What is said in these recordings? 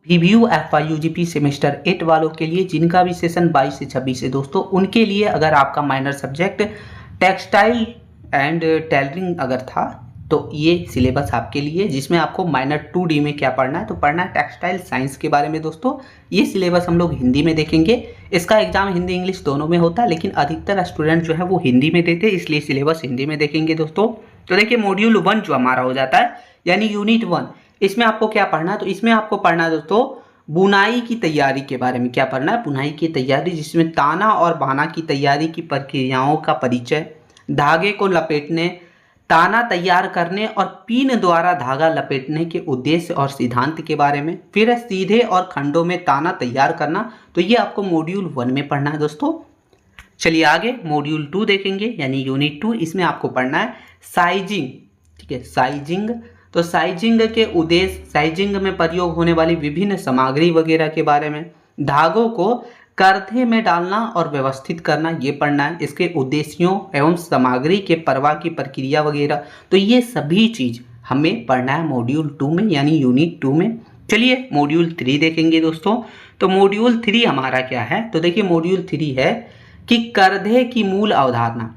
Review FYUGP semester 8 वालों के लिए जिनका भी सेशन 22 से 26 है दोस्तों, उनके लिए अगर आपका minor subject textile and tailoring अगर था तो ये सिलेबस आपके लिए, जिसमें आपको माइनर 2D में क्या पढ़ना है, तो पढ़ना है टेक्सटाइल साइंस के बारे में दोस्तों। ये सिलेबस हम लोग हिंदी में देखेंगे। इसका एग्जाम हिंदी इंग्लिश दोनों में होता है, लेकिन अधिकतर स्टूडेंट जो है वो हिंदी में देते हैं, इसलिए सिलेबस हिंदी में देखेंगे दोस्तों। तो देखिए मॉड्यूल 1 जो हमारा हो जाता है यानी यूनिट 1, इसमें आपको क्या पढ़ना है, तो इसमें आपको पढ़ना है दोस्तों बुनाई की तैयारी के बारे में। क्या पढ़ना है, बुनाई की तैयारी, जिसमें ताना और बाना की तैयारी की प्रक्रियाओं का परिचय, धागे को लपेटने, ताना तैयार करने और पिन द्वारा धागा लपेटने के उद्देश्य और सिद्धांत के बारे में। फिर है सीधे और खंडों में ताना तैयार करना, तो ये आपको मॉड्यूल 1 में पढ़ना है दोस्तों। चलिए आगे मॉड्यूल 2 देखेंगे यानी यूनिट 2। इसमें आपको पढ़ना है साइजिंग। ठीक है, साइजिंग, तो साइजिंग के उद्देश्य, साइजिंग में प्रयोग होने वाली विभिन्न सामग्री वगैरह के बारे में, धागों को करधे में डालना और व्यवस्थित करना, ये पढ़ना है। इसके उद्देश्यों एवं सामग्री के प्रवाह की प्रक्रिया वगैरह, तो ये सभी चीज हमें पढ़ना है मॉड्यूल 2 में यानी यूनिट 2 में। चलिए मॉड्यूल 3 देखेंगे दोस्तों। तो मॉड्यूल 3 हमारा क्या है, तो देखिए मॉड्यूल 3 है कि करधे की मूल अवधारणा,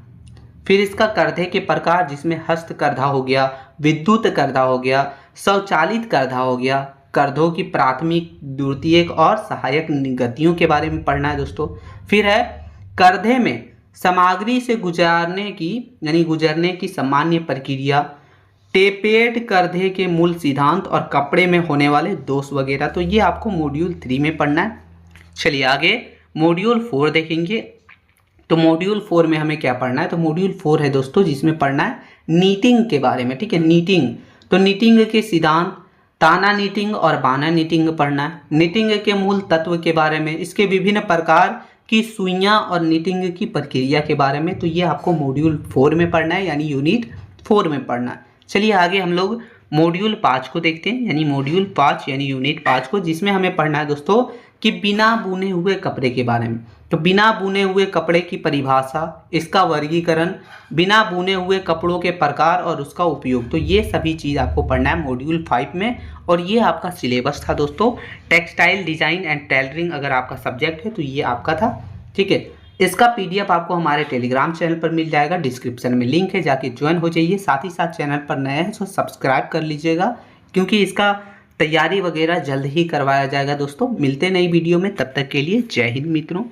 फिर इसका करधे के प्रकार, जिसमें हस्त करधा हो गया, विद्युत करधा हो गया, स्वचालित करधा हो गया, करधों की प्राथमिक, द्वितीयक और सहायक गतियों के बारे में पढ़ना है दोस्तों। फिर है करधे में सामग्री से गुजरने की यानी गुजरने की सामान्य प्रक्रिया, टेपेड करधे के मूल सिद्धांत और कपड़े में होने वाले दोष वगैरह, तो ये आपको मॉड्यूल 3 में पढ़ना है। चलिए आगे मॉड्यूल 4 देखेंगे। तो मॉड्यूल 4 में हमें क्या पढ़ना है, तो मॉड्यूल 4 है दोस्तों जिसमें पढ़ना है नीटिंग के बारे में। ठीक है, नीटिंग, तो नीटिंग के सिद्धांत, ताना नीटिंग और बाना नीटिंग पढ़ना है। नीटिंग के मूल तत्व के बारे में, इसके विभिन्न प्रकार की सुइयां और नीटिंग की प्रक्रिया के बारे में, तो ये आपको मॉड्यूल 4 में पढ़ना है यानी यूनिट 4 में पढ़ना है। चलिए आगे हम लोग मॉड्यूल 5 को देखते हैं यानी मॉड्यूल 5 यानी यूनिट 5 को, जिसमें हमें पढ़ना है दोस्तों कि बिना बुने हुए कपड़े के बारे में। तो बिना बुने हुए कपड़े की परिभाषा, इसका वर्गीकरण, बिना बुने हुए कपड़ों के प्रकार और उसका उपयोग, तो ये सभी चीज़ आपको पढ़ना है मॉड्यूल 5 में। और ये आपका सिलेबस था दोस्तों। टेक्सटाइल डिजाइन एंड टेलरिंग अगर आपका सब्जेक्ट है तो ये आपका था। ठीक है, इसका PDF आपको हमारे टेलीग्राम चैनल पर मिल जाएगा, डिस्क्रिप्शन में लिंक है, जाके ज्वाइन हो जाइए। साथ ही साथ चैनल पर नए हैं तो सब्सक्राइब कर लीजिएगा, क्योंकि इसका तैयारी वगैरह जल्द ही करवाया जाएगा दोस्तों। मिलते नई वीडियो में, तब तक के लिए जय हिंद मित्रों।